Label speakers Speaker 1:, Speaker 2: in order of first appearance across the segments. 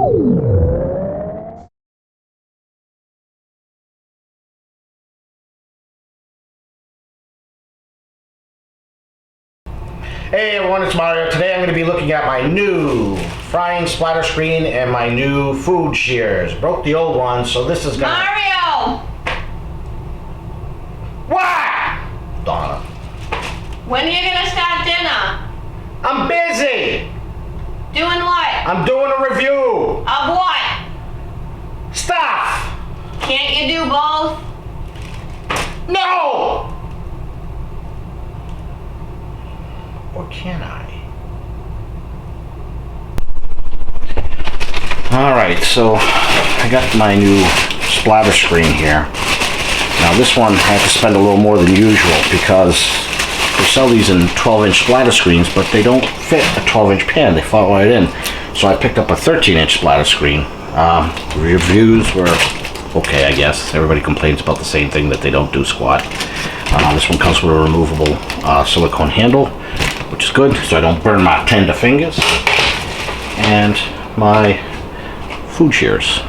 Speaker 1: Hey everyone, it's Mario. Today I'm going to be looking at my new frying splatter screen and my new food shears. Broke the old one, so this is gonna...
Speaker 2: Mario!
Speaker 1: What? Donna.
Speaker 2: When are you going to start dinner?
Speaker 1: I'm busy!
Speaker 2: Doing what?
Speaker 1: I'm doing a review!
Speaker 2: Of what?
Speaker 1: Stuff!
Speaker 2: Can't you do both?
Speaker 1: No! Or can I? Alright, so I got my new splatter screen here. Now this one I had to spend a little more than usual because they sell these in 12-inch splatter screens, but they don't fit a 12-inch pan. They fall right in. So I picked up a 13-inch splatter screen. Reviews were okay, I guess. Everybody complains about the same thing, that they don't do squat. This one comes with a removable silicone handle, which is good, so I don't burn my tender fingers. And my food shears.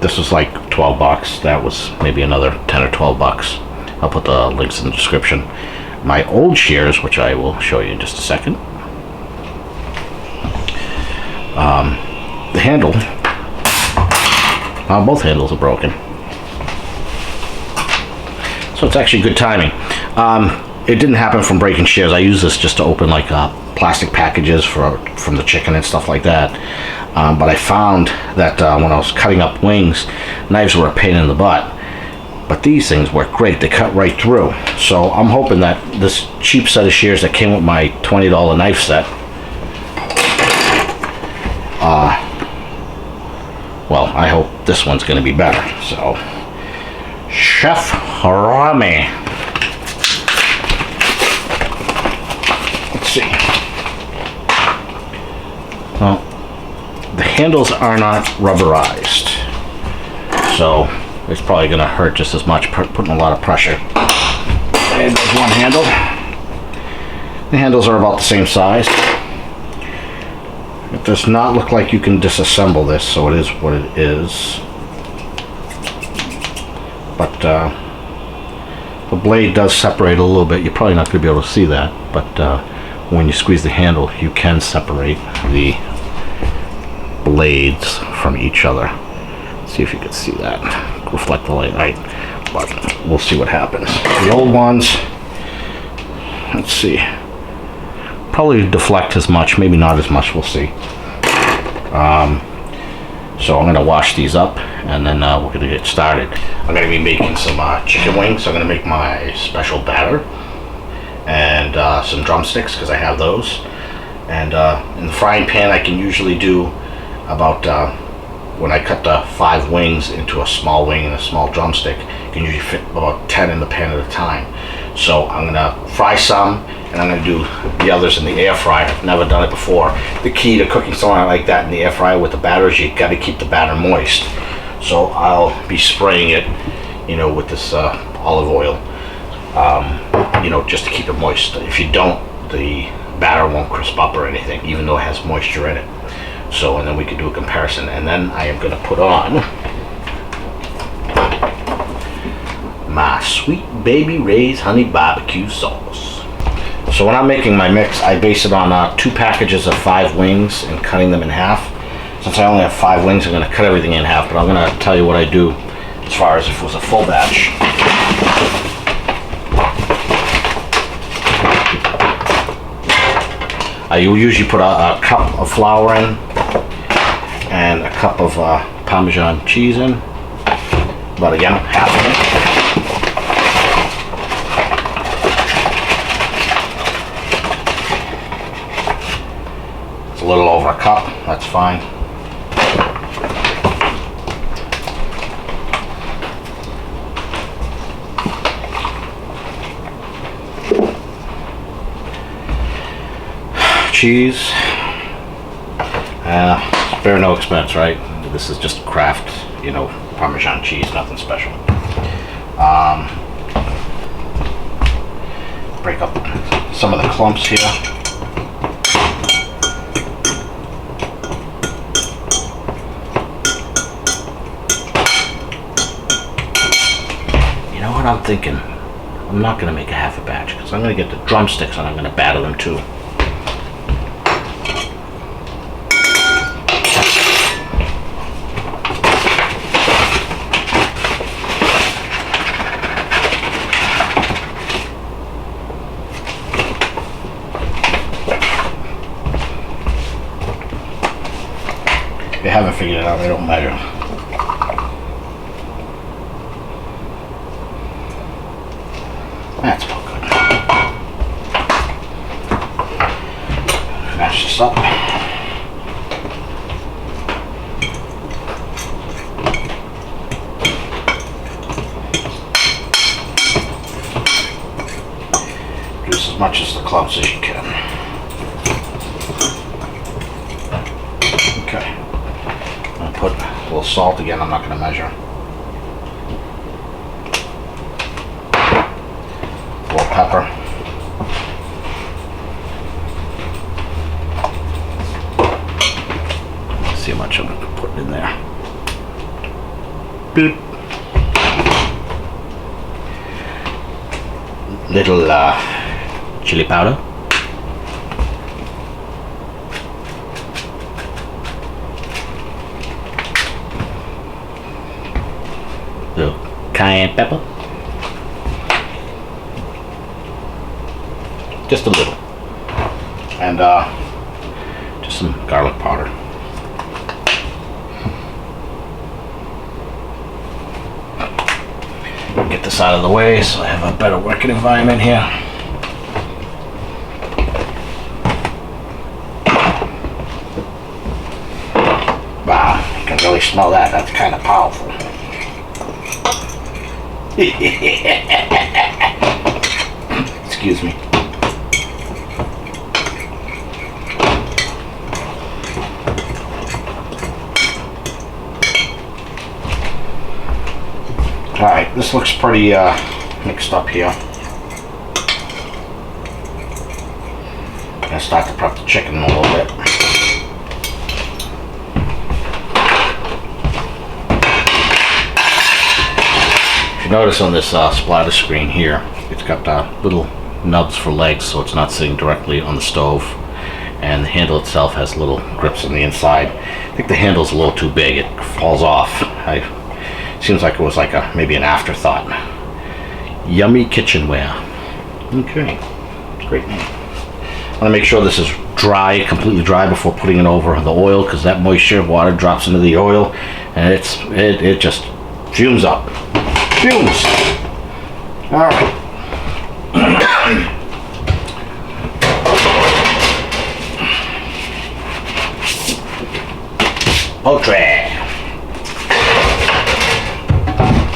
Speaker 1: This was like 12 bucks. That was maybe another 10 or 12 bucks. I'll put the links in the description. My old shears, which I will show you in just a second. The handle, both handles are broken. So it's actually good timing. It didn't happen from breaking shears. I use this just to open like plastic packages from the chicken and stuff like that. But I found that when I was cutting up wings, knives were a pain in the butt. But these things work great. They cut right through. So I'm hoping that this cheap set of shears that came with my $20 knife set, well, I hope this one's going to be better. So, Chef Remi. Let's see. Well, the handles are not rubberized, so it's probably going to hurt just as much, putting a lot of pressure. And there's one handle. The handles are about the same size. It does not look like you can disassemble this, so it is what it is. But the blade does separate a little bit. You're probably not going to be able to see that, but when you squeeze the handle, you can separate the blades from each other. Let's see if you can see that. Reflect the light, right? But we'll see what happens. The old ones, let's see, probably deflect as much, maybe not as much, we'll see. So I'm going to wash these up and then we're going to get started. I'm going to be making some chicken wings. I'm going to make my special batter and some drumsticks because I have those. And in the frying pan I can usually do about, when I cut the 5 wings into a small wing and a small drumstick, you can usually fit about 10 in the pan at a time. So I'm going to fry some and I'm going to do the others in the air fryer. I've never done it before. The key to cooking something like that in the air fryer with the batter is you got to keep the batter moist. So I'll be spraying it, you know, with this olive oil, you know, just to keep it moist. If you don't, the batter won't crisp up or anything, even though it has moisture in it. So, and then we can do a comparison. And then I am going to put on my Sweet Baby Ray's Honey Barbecue Sauce. So when I'm making my mix, I base it on 2 packages of 5 wings and cutting them in half. Since I only have 5 wings, I'm going to cut everything in half, but I'm going to tell you what I do as far as if it was a full batch. I usually put a cup of flour in and a cup of Parmesan cheese in, but again, half of it. It's a little over a cup, that's fine. Cheese, spare no expense, right? This is just Kraft, you know, Parmesan cheese, nothing special. Break up some of the clumps here. thinking I'm not going to make a half a batch because I'm going to get the drumsticks and I'm going to batter them too. If you haven't figured it out, they don't measure. That's about good. Mash this up. Use as much as the clubs as you can. Okay. I'm gonna put a little salt again. I'm not going to measure. Pepper. Let's see how much I'm going to put in there. Beep. Little chili powder. Little cayenne pepper. Just a little. And just some garlic powder. Get this out of the way so I have a better working environment here. Wow, you can really smell that. That's kind of powerful. Excuse me. Alright, this looks pretty mixed up here. I'm going to start to prep the chicken a little bit. If you notice on this splatter screen here, it's got little nubs for legs so it's not sitting directly on the stove. And the handle itself has little grips on the inside. I think the handle's a little too big, it falls off. Seems like it was like maybe an afterthought. Yummy kitchenware. Okay, great name. I want to make sure this is dry, completely dry before putting it over the oil because that moisture water drops into the oil and it just fumes up. Fumes. All right. Poultry.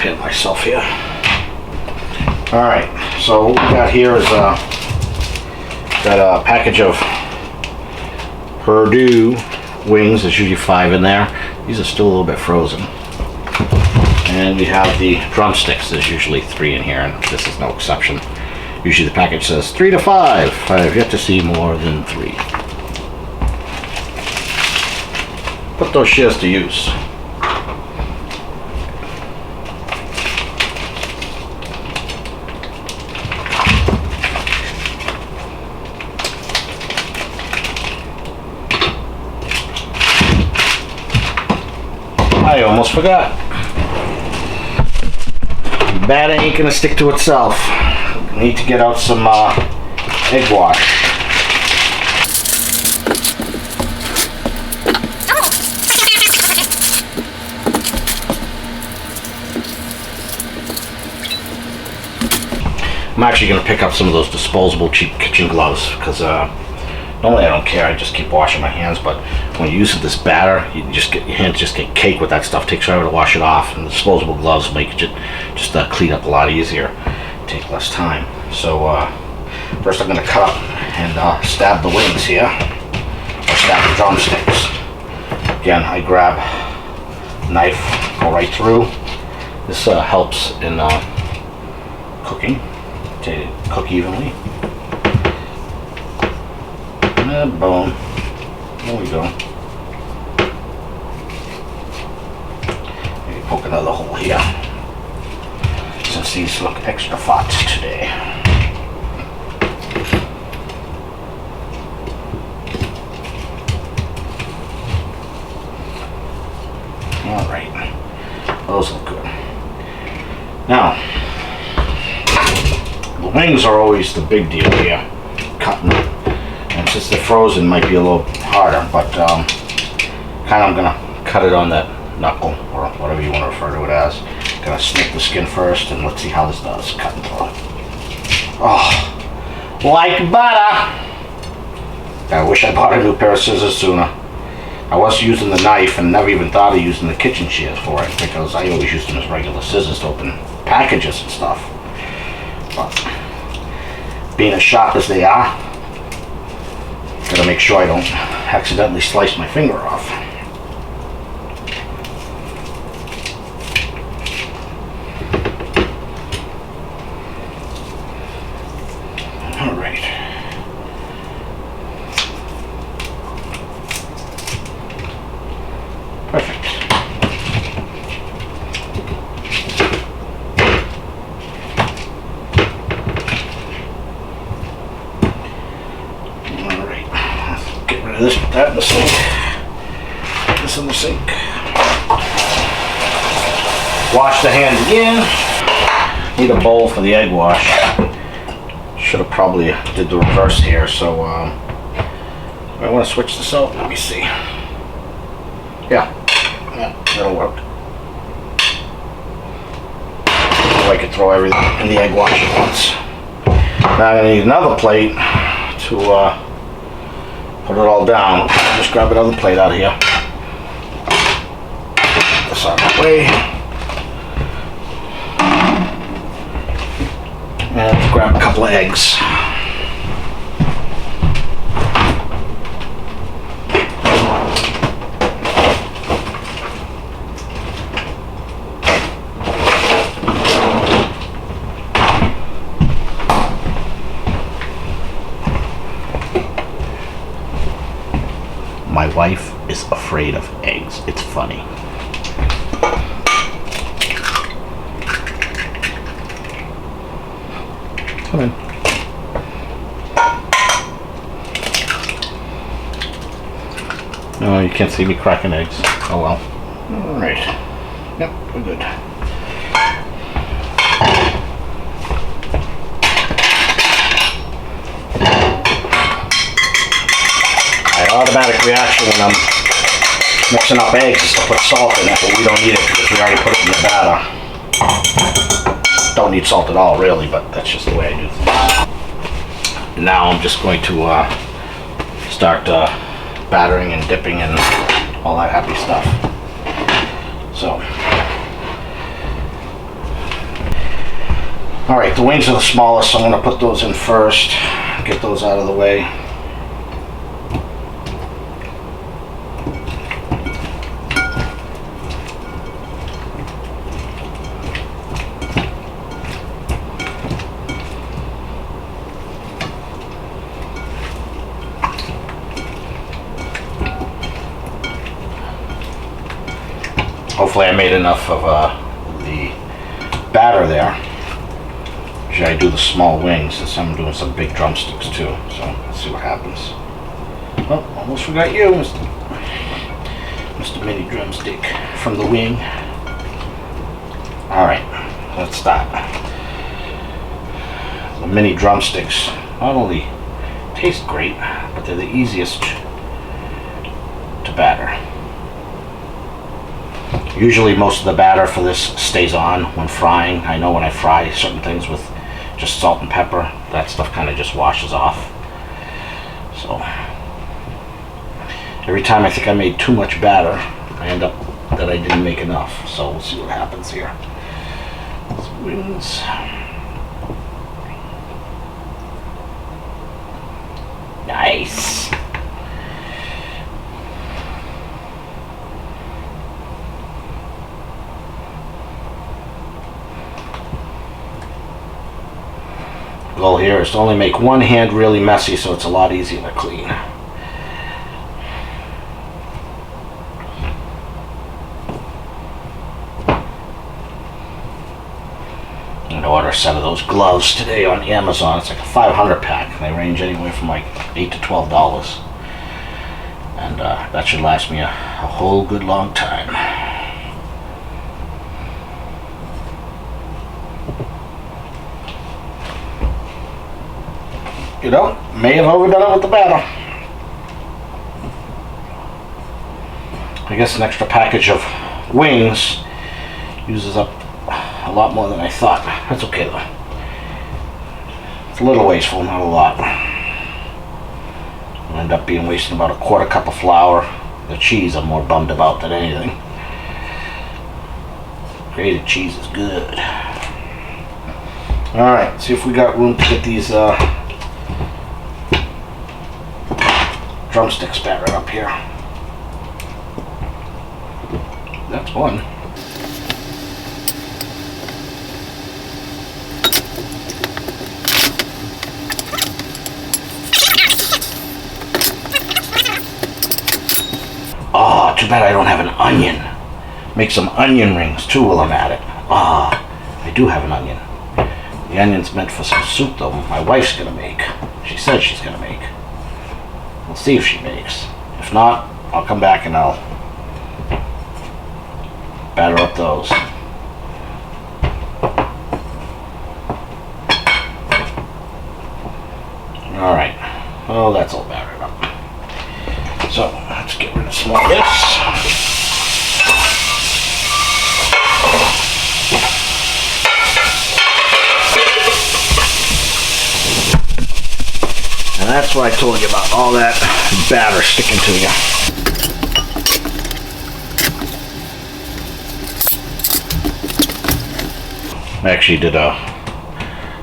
Speaker 1: Get myself here. All right, so what we got here is got a package of Purdue wings. There's usually 5 in there. These are still a little bit frozen. And we have the drumsticks. There's usually 3 in here, and this is no exception. Usually the package says 3 to 5. I've yet to see more than 3. Put those shears to use. I almost forgot. Batter ain't gonna stick to itself. Need to get out some egg wash. I'm actually gonna pick up some of those disposable cheap kitchen gloves because normally I don't care, I just keep washing my hands, but when you're using this batter, your hands just get caked with that stuff. It takes forever to wash it off, and the disposable gloves make it just clean up a lot easier, take less time. So first I'm going to cut up and stab the wings here, or stab the drumsticks. Again, I grab a knife, go right through. This helps in cooking, to cook evenly. And boom. There we go. Maybe poke another hole here. since these look extra hot today. Alright, those look good. Now, the wings are always the big deal here, cutting them. And since they're frozen, might be a little harder, but kind of I'm gonna cut it on that knuckle, or whatever you want to refer to it as. Gonna snip the skin first, and let's see how this does, cut and throw. Oh, like butter! I wish I bought a new pair of scissors sooner. I was using the knife and never even thought of using the kitchen shears for it, because I always used them as regular scissors to open packages and stuff. But being as sharp as they are, gotta make sure I don't accidentally slice my finger off. All right. Perfect. This, put that in the sink. Put this in the sink. Wash the hands again. Need a bowl for the egg wash. Should have probably did the reverse here, so I want to switch this out. Let me see. Yeah, that'll work. So I could throw everything in the egg wash at once. Now I'm going to need another plate to put it all down. Just grab another plate out of here. Put this out of the way. And grab a couple of eggs. My wife is afraid of eggs. It's funny. Come in. No, you can't see me cracking eggs. Oh well. All right. Yep, we're good. Automatic reaction when I'm mixing up eggs is to put salt in it, but we don't need it because we already put it in the batter. Don't need salt at all, really, but that's just the way I do things. Now I'm just going to start battering and dipping and all that happy stuff. So, all right, the wings are the smallest, so I'm going to put those in first, get those out of the way. Hopefully I made enough of the batter there. Usually I do the small wings, since I'm doing some big drumsticks too. So let's see what happens. Oh, almost forgot you, Mr. Mini Drumstick from the wing. Alright, let's start. The mini drumsticks not only taste great, but they're the easiest to batter. Usually most of the batter for this stays on when frying. I know when I fry certain things with just salt and pepper, that stuff kind of just washes off. So every time I think I made too much batter, I end up that I didn't make enough. So we'll see what happens here. Wings. Nice. Goal here is to only make one hand really messy so it's a lot easier to clean. a set of those gloves today on Amazon. It's like a 500 pack. They range anywhere from like $8 to $12. And that should last me a whole good long time. You know, may have overdone it with the batter. I guess an extra package of wings uses up a lot more than I thought. That's okay though. It's a little wasteful, not a lot. I'll end up being wasting about a quarter cup of flour. The cheese I'm more bummed about than anything. Grated cheese is good. Alright, see if we got room to get these drumsticks battered up here. That's one. Oh, too bad I don't have an onion. Make some onion rings too while I'm at it. Ah, I do have an onion. The onion's meant for some soup though. My wife's gonna make. She said she's gonna make. We'll see if she makes. If not, I'll come back and I'll batter up those. Alright. Oh, that's all battered up. So, let's get rid of some of this. And that's what I told you about, all that batter sticking to you. I actually did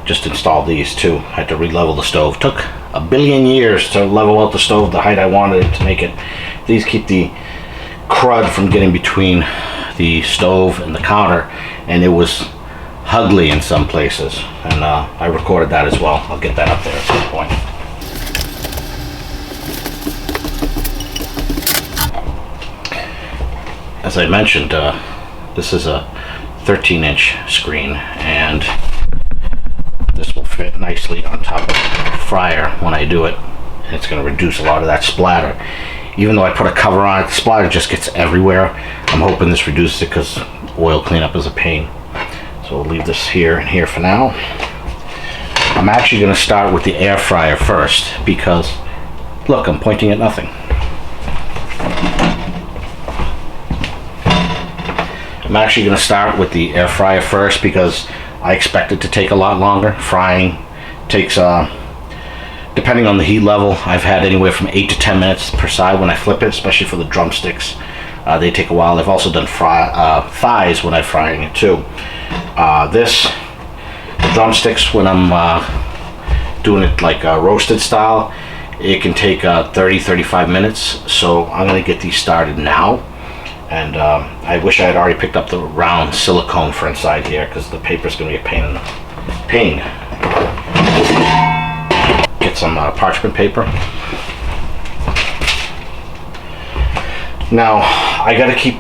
Speaker 1: just installed these too. I had to re-level the stove. Took a billion years to level out the stove the height I wanted it to make it. These keep the crud from getting between the stove and the counter, and it was ugly in some places. And I recorded that as well. I'll get that up there at some point. As I mentioned, this is a 13-inch screen, and this will fit nicely on top of the fryer when I do it, and it's going to reduce a lot of that splatter. Even though I put a cover on it, the splatter just gets everywhere. I'm hoping this reduces it because oil cleanup is a pain. So we'll leave this here and here for now. I'm actually going to start with the air fryer first because, look, I'm pointing at nothing. I'm actually going to start with the air fryer first because I expect it to take a lot longer. Frying takes, depending on the heat level, I've had anywhere from 8 to 10 minutes per side when I flip it, especially for the drumsticks. They take a while. I've also done thighs when I'm frying it too. The drumsticks, when I'm doing it like roasted style, it can take 30-35 minutes. So I'm going to get these started now. And I wish I had already picked up the round silicone for inside here because the paper's going to be a pain in the Get some parchment paper. Now, I got to keep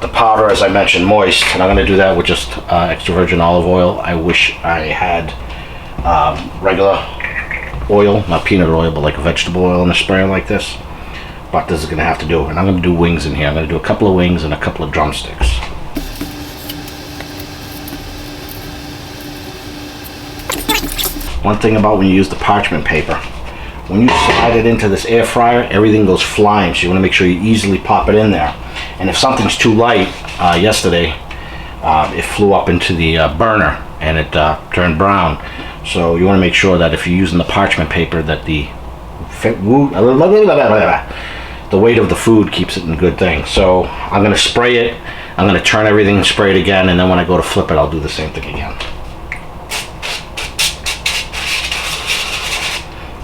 Speaker 1: the powder, as I mentioned, moist, and I'm going to do that with just extra virgin olive oil. I wish I had regular oil, not peanut oil, but like a vegetable oil in a sprayer like this. But this is going to have to do, and I'm going to do wings in here. I'm going to do a couple of wings and a couple of drumsticks. One thing about when you use the parchment paper, when you slide it into this air fryer, everything goes flying, so you want to make sure you easily pop it in there. And if something's too light, yesterday it flew up into the burner and it turned brown. So you want to make sure that if you're using the parchment paper that the weight of the food keeps it in good thing. So I'm going to spray it, I'm going to turn everything, spray it again, and then when I go to flip it, I'll do the same thing again.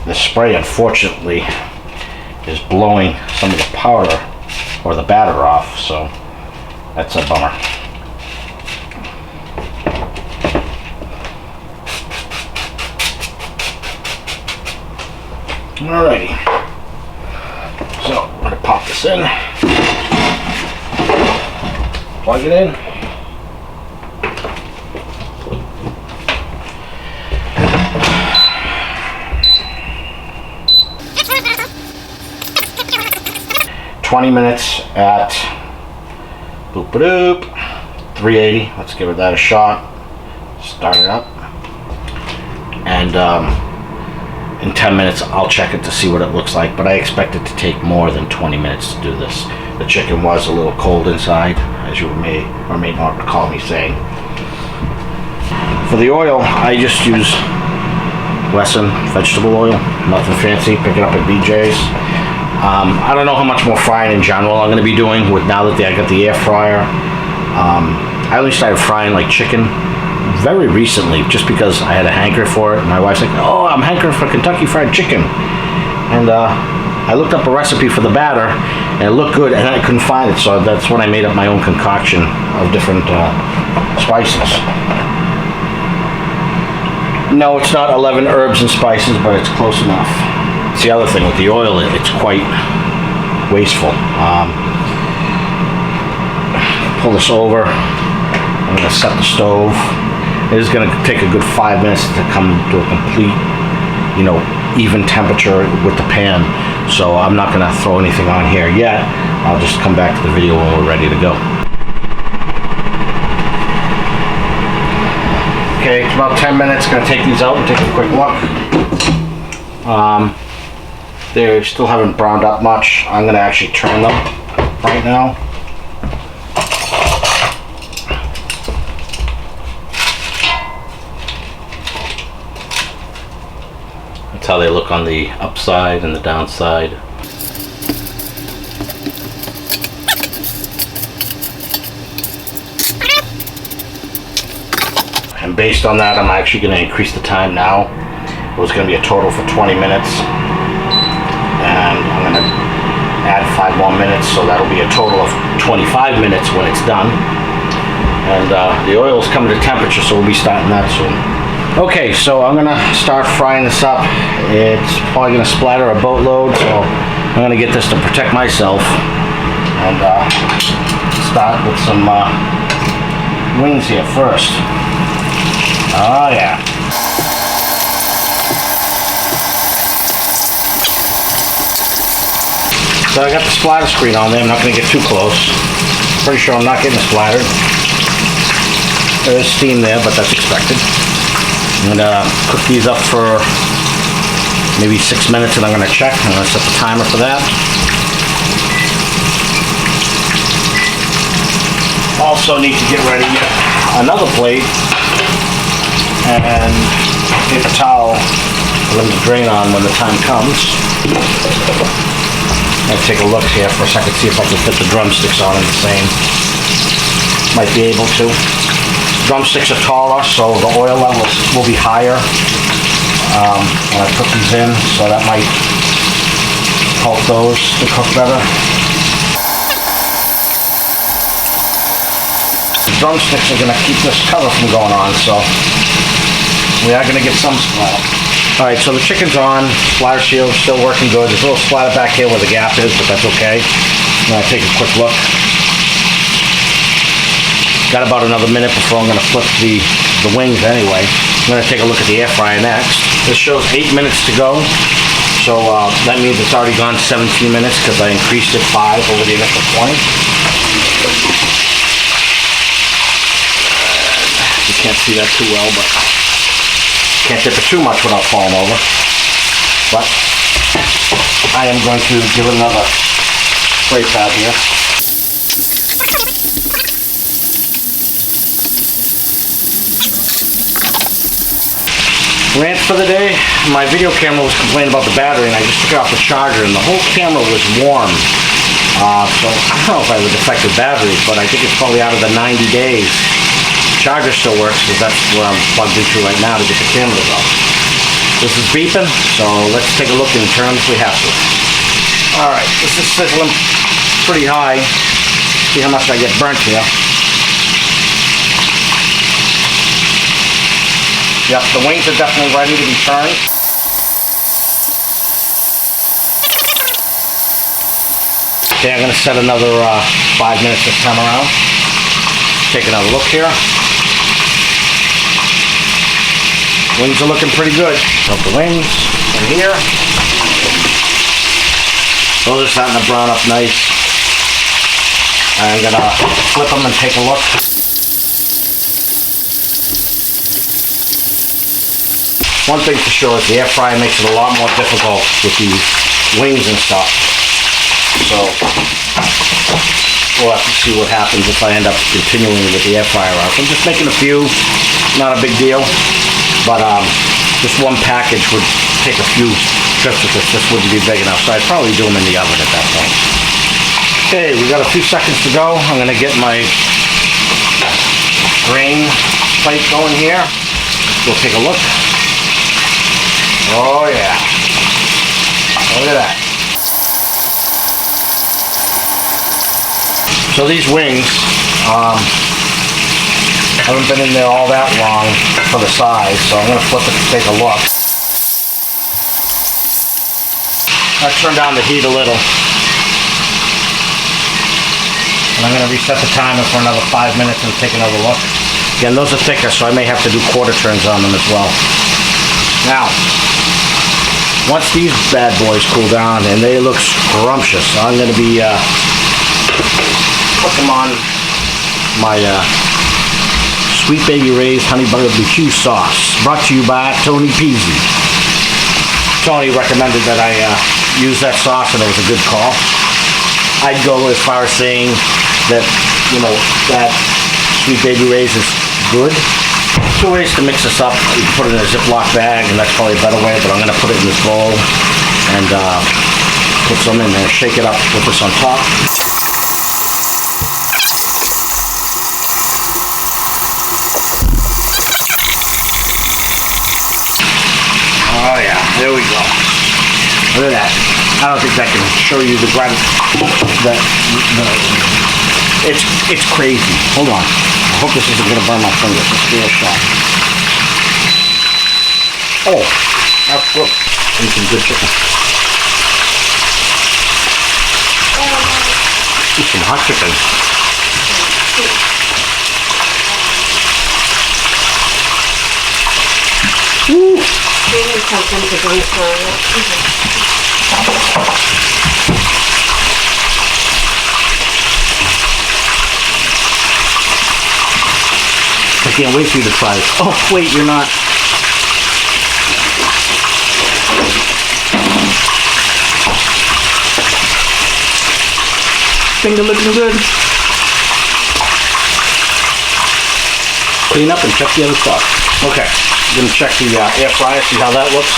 Speaker 1: The spray, unfortunately, is blowing some of the powder or the batter off, so that's a bummer. Alrighty. So, I'm going to pop this in, plug it in, 20 minutes at boop-a-doop, 380. Let's give that a shot. Start it up. And in 10 minutes I'll check it to see what it looks like, but I expect it to take more than 20 minutes to do this. The chicken was a little cold inside, as you may or may not recall me saying. For the oil, I just use Wesson vegetable oil, nothing fancy, pick it up at BJ's. I don't know how much more frying in general I'm going to be doing with now that I got the air fryer. I only started frying like chicken very recently, just because I had a hanker for it. My wife's like, "Oh, I'm hankering for Kentucky Fried Chicken," and I looked up a recipe for the batter, and it looked good, and I couldn't find it, so that's when I made up my own concoction of different spices. No, it's not 11 herbs and spices, but it's close enough. It's the other thing with the oil; it's quite wasteful. Pull this over. I'm going to set the stove. It is going to take a good 5 minutes to come to a complete, even temperature with the pan. So I'm not going to throw anything on here yet. I'll just come back to the video when we're ready to go. Okay, it's about 10 minutes. Going to take these out and take a quick look. They still haven't browned up much. I'm going to actually turn them right now. That's how they look on the upside and the downside. And based on that, I'm actually going to increase the time now. It was going to be a total for 20 minutes. And I'm going to add 5 more minutes, so that'll be a total of 25 minutes when it's done. And the oil is coming to temperature, so we'll be starting that soon. Okay, so I'm gonna start frying this up. It's probably gonna splatter a boatload, so I'm gonna get this to protect myself and start with some wings here first. Oh yeah. So I got the splatter screen on there. I'm not gonna get too close. Pretty sure I'm not getting splattered. There is steam there, but that's expected. I'm gonna cook these up for maybe 6 minutes, and I'm gonna check. I'm gonna set the timer for that. Also need to get ready another plate and paper towel for them to drain on when the time comes. I'll take a look here for a second, see if I can fit the drumsticks on in the same. Might be able to. Drumsticks are taller, so the oil levels will be higher when I put these in, so that might help those to cook better. The drumsticks are going to keep this cover from going on, so we are going to get some splatter. Alright, so the chicken's on, splatter shield still working good. There's a little splatter back here where the gap is, but that's okay. I'm going to take a quick look. Got about another minute before I'm going to flip the wings anyway. I'm going to take a look at the air fryer next. This shows 8 minutes to go. So that means it's already gone 17 minutes because I increased it 5 over the initial 20. You can't see that too well, but can't dip it too much without falling over. But I am going to give it another spray pad here. Rant for the day. My video camera was complaining about the battery, and I just took it off the charger, and the whole camera was warm. So I don't know if I have a defective battery, but I think it's probably out of the 90 days. The charger still works because that's where I'm plugged into right now to get the camera to go. This is beeping, so let's take a look and turn if we have to. Alright, this is sizzling pretty high. See how much I get burnt here. Yep, the wings are definitely ready to be turned. Okay, I'm going to set another 5 minutes this time around. Take another look here. Wings are looking pretty good. Put the wings in here. Those are starting to brown up nice. I'm gonna flip them and take a look. One thing for sure is the air fryer makes it a lot more difficult with these wings and stuff. So we'll have to see what happens if I end up continuing with the air fryer out. I'm just making a few, not a big deal, but just one package would take a few trips with this. This wouldn't be big enough, so I'd probably do them in the oven at that point. Okay, we got a few seconds to go. I'm gonna get my grain plate going here. We'll take a look. Oh yeah, look at that. So these wings haven't been in there all that long for the size, so I'm gonna flip it to take a look. I turn down the heat a little. And I'm gonna reset the timer for another 5 minutes and take another look. Again, those are thicker, so I may have to do quarter turns on them as well. Now, once these bad boys cool down and they look scrumptious, I'm gonna be put them on my Sweet Baby Ray's Honey Barbecue Sauce, brought to you by Tony Peasy. Tony recommended that I use that sauce, and it was a good call. I'd go as far as saying that, you know, that Sweet Baby Ray's is good. Two ways to mix this up. You can put it in a Ziploc bag, and that's probably a better way, but I'm gonna put it in this bowl and put some in there, shake it up with this on top. Oh yeah, there we go. Look at that. I don't think that can show you the grind. It's crazy. Hold on. I hope this isn't gonna burn my fingers. Let's give it a shot. Oh, that's good. And some good chicken. Ooh, some hot chicken. Woo!
Speaker 2: Something to drink for
Speaker 1: I can't wait for you to try this. Oh, wait, you're not. Finger looking good. Clean up and check the other stuff. Okay, I'm gonna check the air fryer, see how that looks.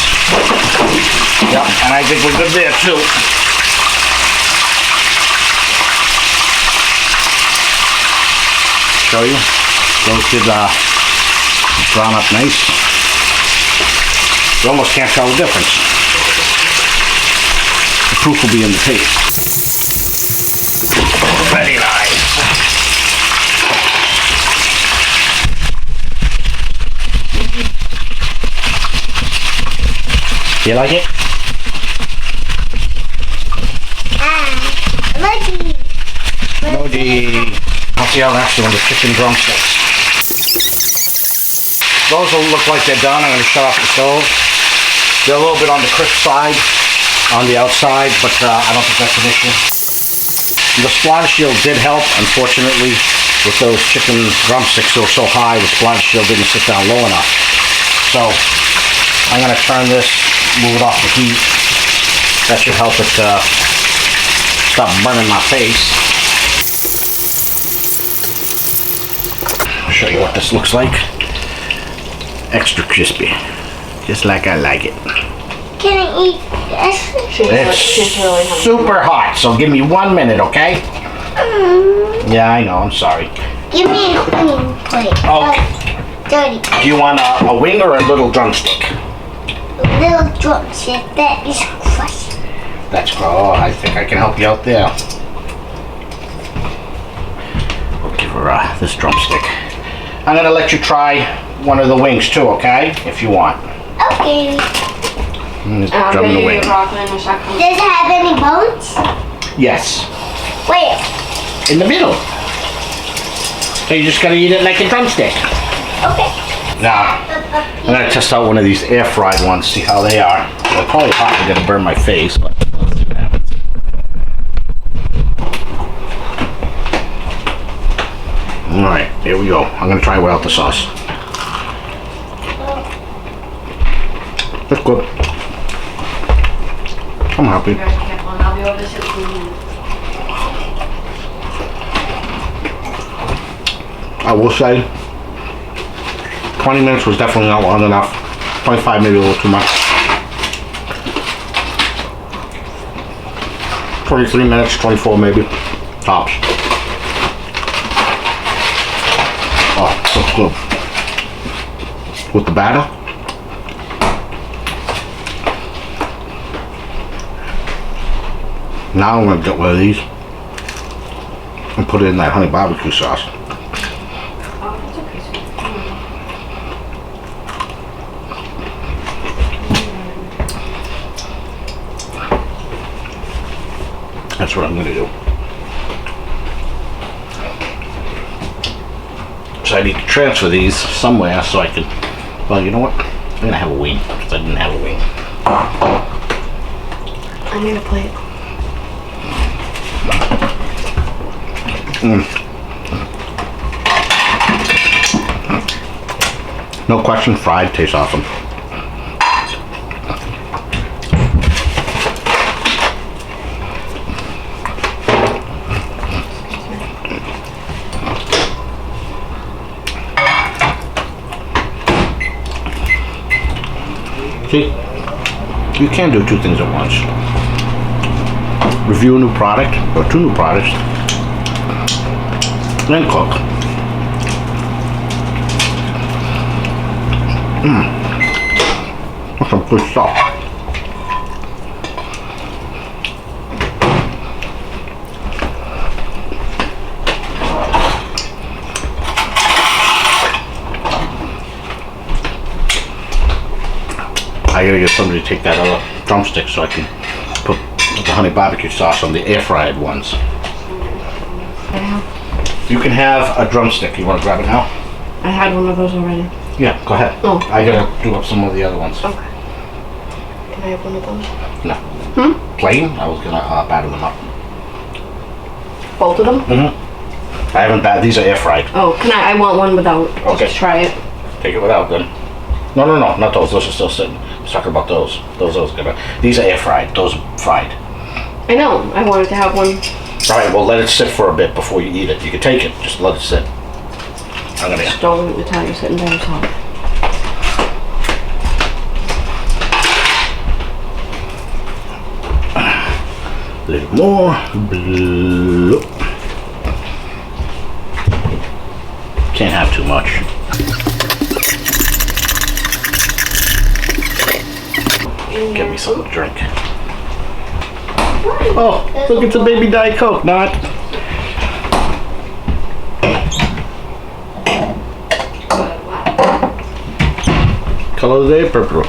Speaker 1: Yep, and I think we're good there too. Show you. Those should brown up nice. You almost can't tell the difference. The proof will be in the taste. Very nice. You like it?
Speaker 3: Emoji.
Speaker 1: Emoji. I'll see how that's doing, the chicken drumsticks. Those will look like they're done. I'm going to shut off the stove. They're a little bit on the crisp side on the outside, but I don't think that's an issue. The splatter shield did help. Unfortunately, with those chicken drumsticks that were so high, the splatter shield didn't sit down low enough. So I'm going to turn this, move it off the heat. That should help it stop burning my face. I'll show you what this looks like. Extra crispy, just like I like it.
Speaker 3: Can I eat this?
Speaker 2: She's really hungry.
Speaker 1: Super hot, so give me 1 minute, okay? Yeah, I know, I'm sorry.
Speaker 3: Give me a clean plate.
Speaker 1: Okay.
Speaker 3: Dirty.
Speaker 1: Do you want a wing or a little drumstick?
Speaker 3: Little drumstick that is crushed.
Speaker 1: That's cool. Oh, I think I can help you out there. We'll give her this drumstick. I'm gonna let you try one of the wings too, okay? If you want.
Speaker 3: Okay.
Speaker 1: Drum the wing.
Speaker 2: Broccoli in a second.
Speaker 3: Does it have any bones?
Speaker 1: Yes.
Speaker 3: Where?
Speaker 1: In the middle. So you just gotta eat it like a drumstick.
Speaker 3: Okay.
Speaker 1: Now, I'm gonna test out one of these air fried ones, see how they are. They're probably hot, they're gonna burn my face, but let's see what happens. Here we go. I'm gonna try it without the sauce. That's good. I'm happy.
Speaker 2: You guys careful, and I'll be over this in 2 minutes.
Speaker 1: I will say 20 minutes was definitely not long enough. 25 maybe a little too much. 23 minutes, 24 maybe. Tops. Oh, that's good. With the batter. Now I'm gonna get one of these and put it in that honey barbecue sauce.
Speaker 2: Oh, it's okay, sweet.
Speaker 1: That's what I'm gonna do. So I need to transfer these somewhere so I can, well, you know what? I'm gonna have a wing because I didn't have a wing.
Speaker 2: I need a plate.
Speaker 1: No question, fried tastes awesome. See, you can't do two things at once. Review a new product, or two new products, then cook. That's some good stuff. I gotta get somebody to take that other drumstick so I can put the honey barbecue sauce on the air fried ones. You can have a drumstick. You want to grab it now?
Speaker 2: I had one of those already.
Speaker 1: Yeah, go ahead.
Speaker 2: Oh.
Speaker 1: I gotta do up some of the other ones.
Speaker 2: Okay. Can I have one of those?
Speaker 1: No. Plain? I was gonna batter them up.
Speaker 2: Both of them?
Speaker 1: I haven't battered. These are air fried.
Speaker 2: Oh, can I want one without.
Speaker 1: Okay.
Speaker 2: Just try it.
Speaker 1: Take it without then. No, not those. Those are still sitting. I was talking about those. Those gonna. These are air fried. Those are fried.
Speaker 2: I know. I wanted to have one.
Speaker 1: All right. Well, let it sit for a bit before you eat it. You can take it. Just let it sit. I'm gonna.
Speaker 2: Just don't want Natalia sitting by herself.
Speaker 1: A little more. Bloop. Can't have too much. Get me something to drink. Oh, look, it's a baby Diet Coke, not. Color of the day, purple.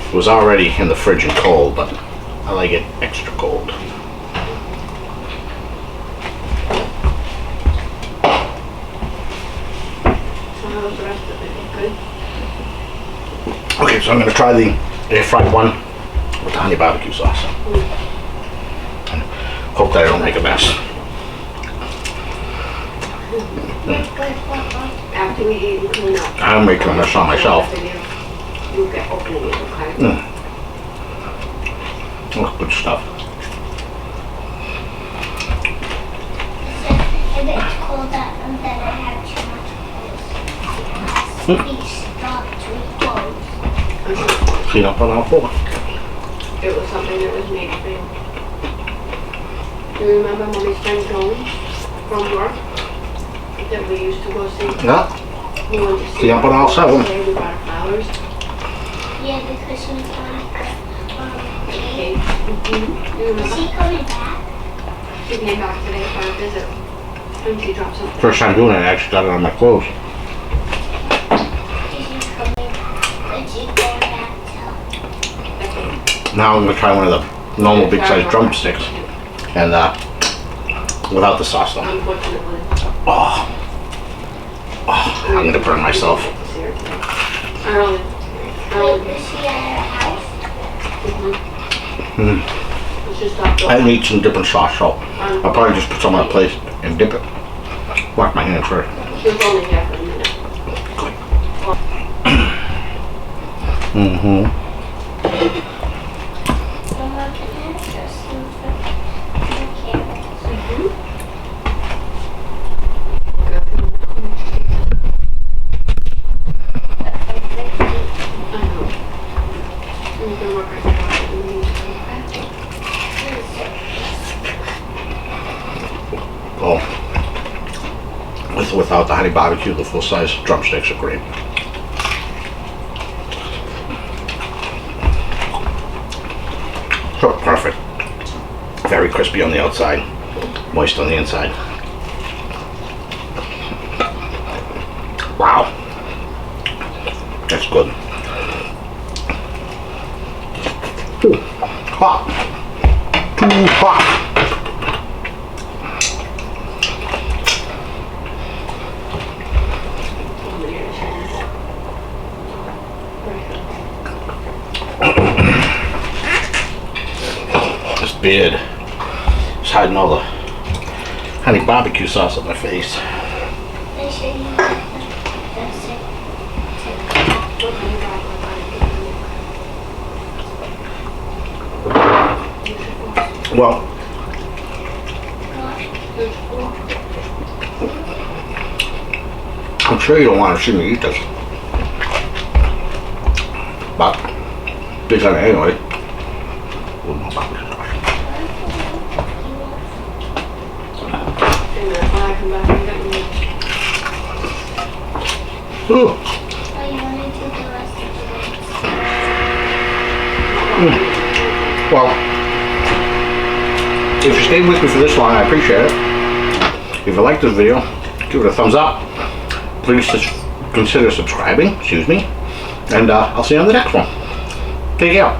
Speaker 1: It was already in the fridge and cold, but I like it extra cold. Okay, so I'm going to try the air fried one with the honey barbecue sauce. And hope that I don't make a mess.
Speaker 2: After we eat and clean up.
Speaker 1: I'm making a mess on myself.
Speaker 2: You'll get opening it, okay?
Speaker 1: Oh, good stuff.
Speaker 3: If it's cold that and then I have too much cold. Please stop to cold.
Speaker 1: Clean up on our floor.
Speaker 2: It was something that was made for you. Do you remember Mommy's friend Joan from work? That we used to go see?
Speaker 1: Yeah.
Speaker 2: We went to see
Speaker 1: Clean up on all seven.
Speaker 2: her. We bought her flowers.
Speaker 3: Yeah, because she was going to
Speaker 2: Okay.
Speaker 3: Is
Speaker 2: You remember?
Speaker 3: she coming back?
Speaker 2: She came back today for a visit. And she dropped something.
Speaker 1: First time doing it, I actually got it on my clothes.
Speaker 3: Is she coming back? Is she going back to?
Speaker 1: Now I'm going to try one of the normal big size drumsticks. And without the sauce though.
Speaker 2: Unfortunately.
Speaker 1: Oh, I'm going to burn myself.
Speaker 3: Is she at her house?
Speaker 2: Let's just stop
Speaker 1: I need some dipping sauce, so I'll probably just put some on a plate and dip it. Wash my hands first.
Speaker 2: She was only here for a minute.
Speaker 1: Mm-hmm.
Speaker 3: Mama, can I just move the carrots?
Speaker 2: I know. You can work right now.
Speaker 1: Oh, with or without the honey barbecue, the full-size drumsticks are great. So perfect. Very crispy on the outside, moist on the inside. Wow, that's good. Ooh, hot, too hot. This beard is hiding all the honey barbecue sauce on my face.
Speaker 3: They should use that's it.
Speaker 1: Well, I'm sure you don't want to see me eat this, but big on it anyway. Ooh.
Speaker 3: Oh, you want to do the rest of the
Speaker 1: Well, if you stayed with me for this long, I appreciate it. If you liked this video, give it a thumbs up. Please consider subscribing, excuse me. And I'll see you on the next one. Take care.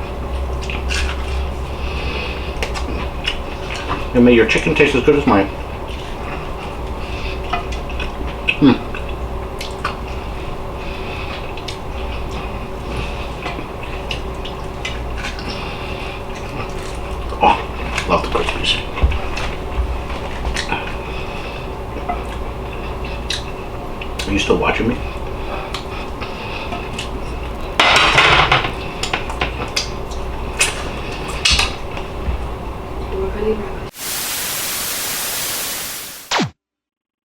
Speaker 1: And may your chicken taste as good as mine. Oh, love the crispies. Are you still watching me?
Speaker 2: We're gonna